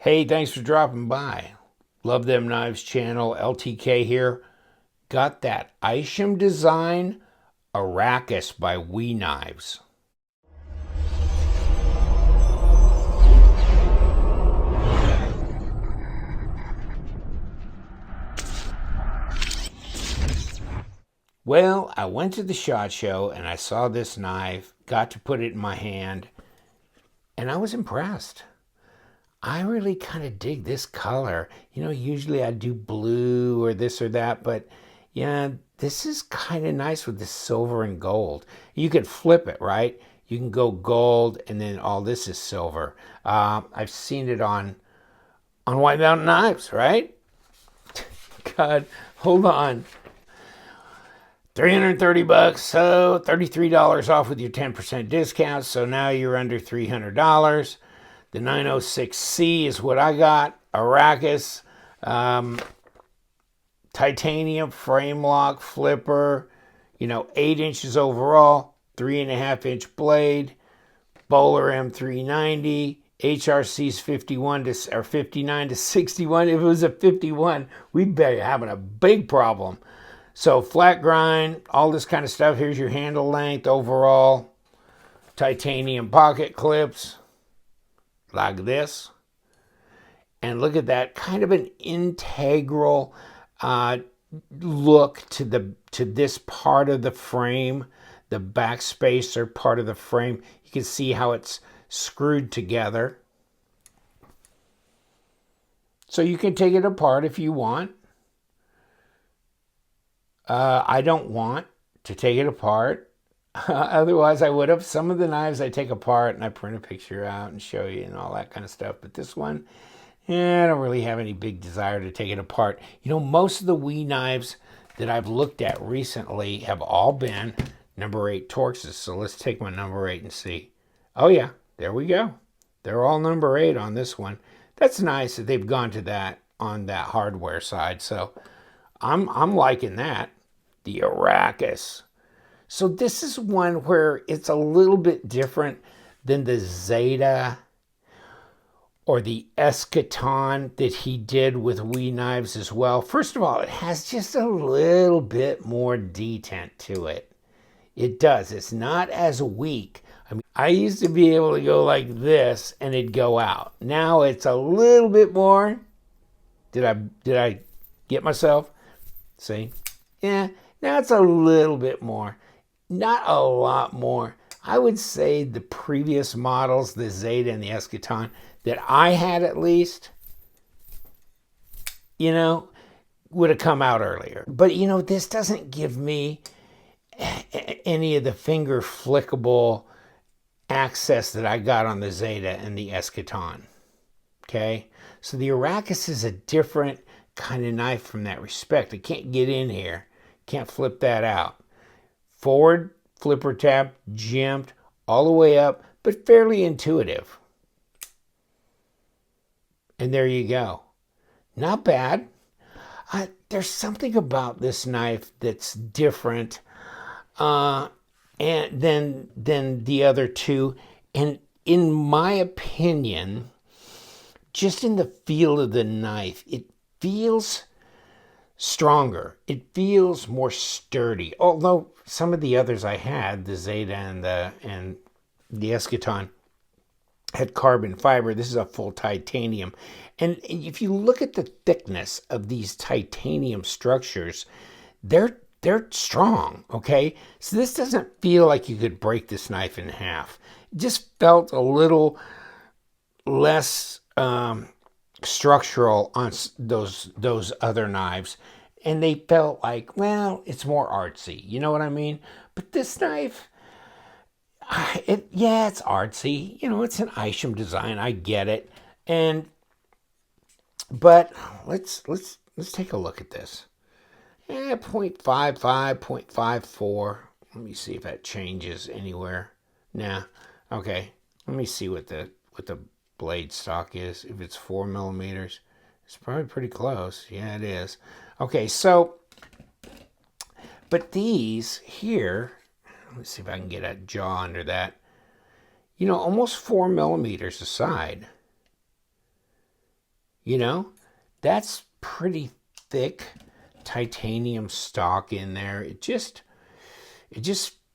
Hey, thanks for dropping by. Love Them Knives channel, LTK here. Got that Isham design, Arrakis by We Knives. Well, I went to the SHOT Show and I saw this knife, got to put it in my hand, and I was impressed. I really kind of dig this color. Usually I do blue or this or that, but yeah, this is kind of nice with the silver and gold. You could flip it, right? You can go gold and then all this is silver. I've seen it on White Mountain Knives, right? God, hold on. 330 bucks, so $33 off with your 10% discount. So now you're under $300. The 906C is what I got. Arrakis, titanium frame lock flipper, 8 inches overall, 3.5-inch blade, Bowler M390, HRC's 59 to 61. If it was a 51, we'd be having a big problem. So flat grind, all this kind of stuff. Here's your handle length overall. Titanium pocket clips like this. And look at that, kind of an integral look to this part of the frame, the back spacer part of the frame. You can see how it's screwed together. So you can take it apart if you want. I don't want to take it apart. Otherwise, I would have. Some of the knives I take apart and I print a picture out and show you and all that kind of stuff. But this one, I don't really have any big desire to take it apart. Most of the We knives that I've looked at recently have all been number 8 Torxes. So let's take my number 8 and see. Oh yeah, there we go. They're all number 8 on this one. That's nice that they've gone to that on that hardware side. So I'm liking that. The Arrakis. So this is one where it's a little bit different than the Zeta or the Eschaton that he did with We Knives as well. First of all, it has just a little bit more detent to it. It does. It's not as weak. I used to be able to go like this and it'd go out. Now it's a little bit more. Did I get myself? See? Yeah, now it's a little bit more. Not a lot more. I would say the previous models, the Zeta and the Eschaton, that I had at least, would have come out earlier. But, this doesn't give me any of the finger flickable access that I got on the Zeta and the Eschaton. Okay? So the Arrakis is a different kind of knife from that respect. I can't get in here. Can't flip that out. Forward, flipper tab, jimped, all the way up, but fairly intuitive. And there you go. Not bad. There's something about this knife that's different and than the other two. And in my opinion, just in the feel of the knife, it feels stronger. It feels more sturdy. Although some of the others I had, the Zeta and the Eschaton, had carbon fiber. This is a full titanium. And if you look at the thickness of these titanium structures, they're strong, okay? So this doesn't feel like you could break this knife in half. It just felt a little less structural on those other knives, and they felt like, well, it's more artsy. You know what I mean? But this knife, it's artsy. It's an Isham design. I get it, but let's take a look at this. 0.55, 0.54. Let me see if that changes anywhere. Nah. Okay. Let me see what the blade stock is. If it's 4 millimeters, it's probably pretty close. Yeah, it is. Okay, so, but these here, let's see if I can get a jaw under that. Almost 4 millimeters aside. You know, that's pretty thick titanium stock in there. It just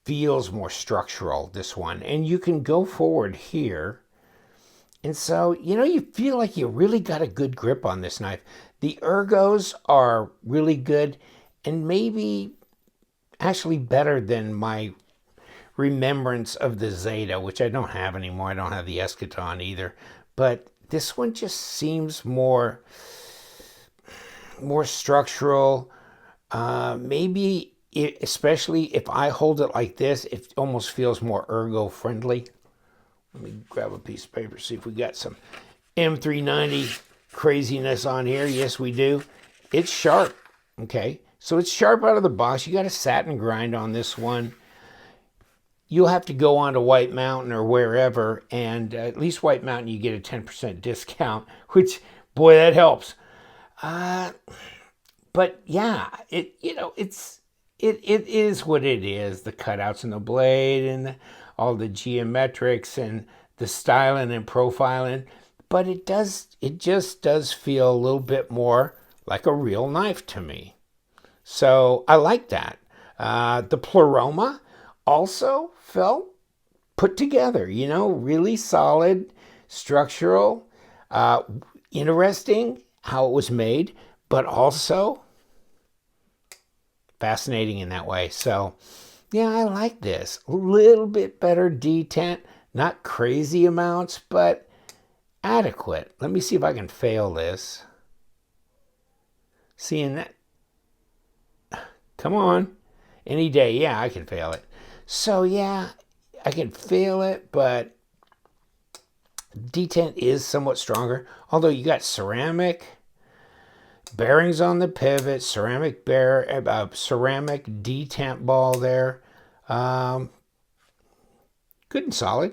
feels more structural, this one. And you can go forward here. And so, you feel like you really got a good grip on this knife. The ergos are really good and maybe actually better than my remembrance of the Zeta, which I don't have anymore. I don't have the Eschaton either. But this one just seems more structural. Maybe, especially if I hold it like this, it almost feels more ergo friendly. Let me grab a piece of paper, see if we got some M390 craziness on here. Yes, we do. It's sharp, okay? So it's sharp out of the box. You got a satin grind on this one. You'll have to go on to White Mountain or wherever, and at least White Mountain you get a 10% discount, which, boy, that helps. But yeah, it is what it is. The cutouts in the blade and all the geometrics and the styling and profiling, but it just does feel a little bit more like a real knife to me. So I like that. The Pleroma also felt put together, really solid, structural, interesting how it was made, but also fascinating in that way. So yeah, I like this. A little bit better detent, not crazy amounts, but adequate. Let me see if I can fail this. Seeing that. Come on. Any day, yeah, I can fail it. So yeah, I can fail it, but detent is somewhat stronger. Although you got ceramic bearings on the pivot, ceramic detent ball there. Good and solid.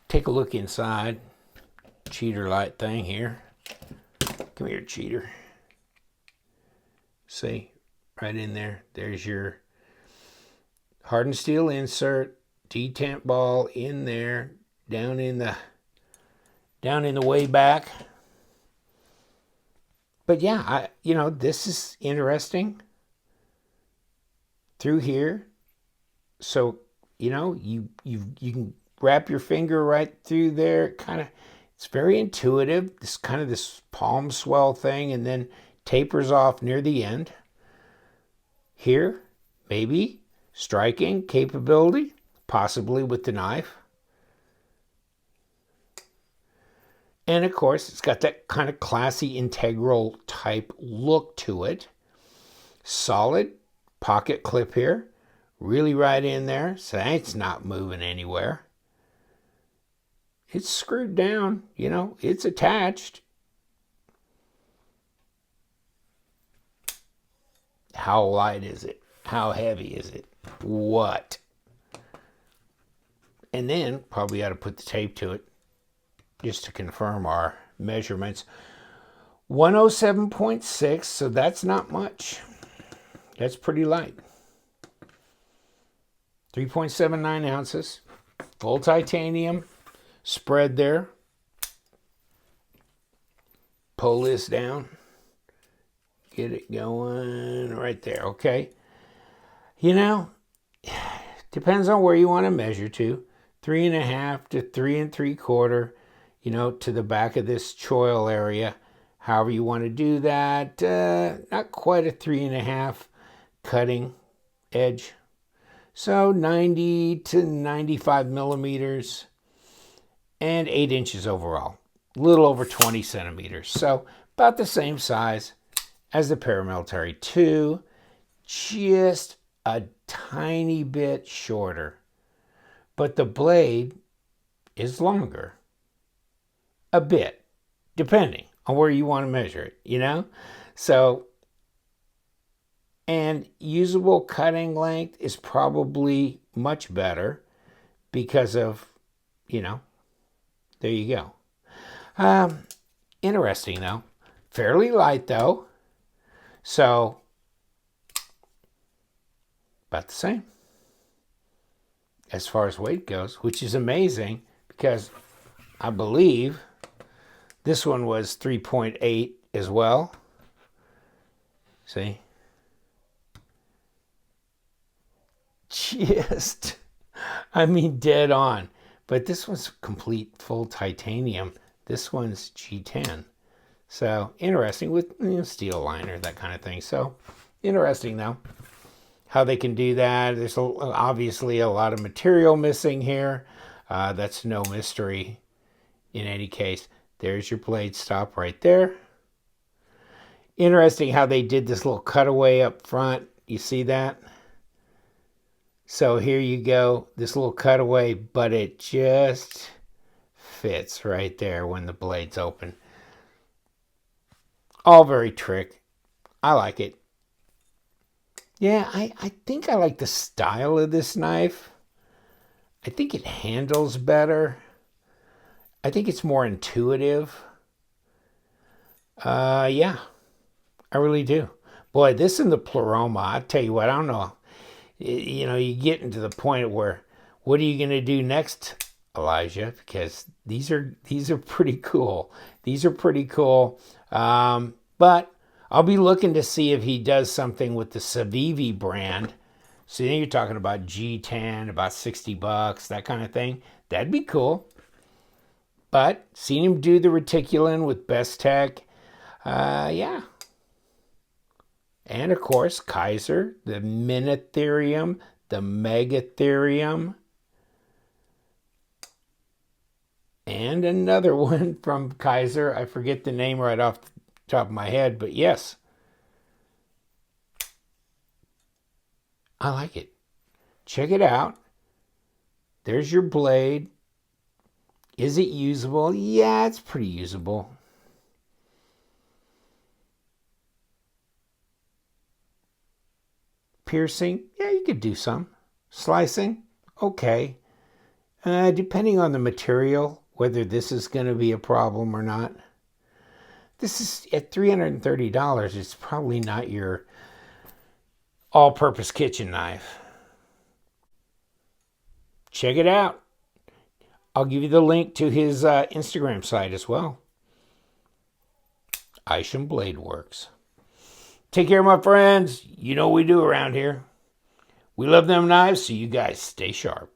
Take a look inside. Cheater light thing here. Come here, cheater. See, right in there. There's your hardened steel insert, detent ball in there, down in the way back. But yeah, this is interesting through here. So, you can wrap your finger right through there. It's very intuitive. This palm swell thing, and then tapers off near the end. Here, maybe striking capability, possibly with the knife. And of course, it's got that kind of classy integral type look to it. Solid pocket clip here. Really right in there. So it's not moving anywhere. It's screwed down. It's attached. How light is it? How heavy is it? What? And then probably ought to put the tape to it just to confirm our measurements. 107.6, so that's not much. That's pretty light. 3.79 ounces. Full titanium spread there. Pull this down. Get it going right there, okay? Depends on where you want to measure to. 3.5 to 3 3/4, to the back of this choil area. However you want to do that. Not quite a 3.5 cutting edge. So 90 to 95 millimeters and 8 inches overall. A little over 20 centimeters. So about the same size as the Paramilitary 2, just a tiny bit shorter. But the blade is longer. A bit, depending on where you want to measure it, So, and usable cutting length is probably much better because of, there you go. Interesting, though. Fairly light, though. So, about the same as far as weight goes, which is amazing because I believe This one was 3.8 as well. See? Just, I mean, dead on. But this one's complete full titanium. This one's G10. So interesting with steel liner, that kind of thing. So interesting though, how they can do that. There's obviously a lot of material missing here. That's no mystery in any case. There's your blade stop right there. Interesting how they did this little cutaway up front. You see that? So here you go, this little cutaway, but it just fits right there when the blade's open. All very trick. I like it. Yeah, I think I like the style of this knife. I think it handles better. I think it's more intuitive. Yeah, I really do. Boy, this and the Pleroma, I tell you what, I don't know. You know, you get into the point where, what are you going to do next, Elijah? Because these are pretty cool. These are pretty cool. But I'll be looking to see if he does something with the Civivi brand. So then you're talking about G10, about $60, that kind of thing. That'd be cool. But seen him do the Reticulin with Best Tech. Yeah. And of course, Kaiser, the Minitherium, the Megatherium. And another one from Kaiser. I forget the name right off the top of my head, but yes. I like it. Check it out. There's your blade. Is it usable? Yeah, it's pretty usable. Piercing? Yeah, you could do some. Slicing? Okay. Depending on the material, whether this is going to be a problem or not. This is at $330. It's probably not your all-purpose kitchen knife. Check it out. I'll give you the link to his Instagram site as well. Isham Blade Works. Take care, my friends. You know what we do around here. We love them knives, so you guys stay sharp.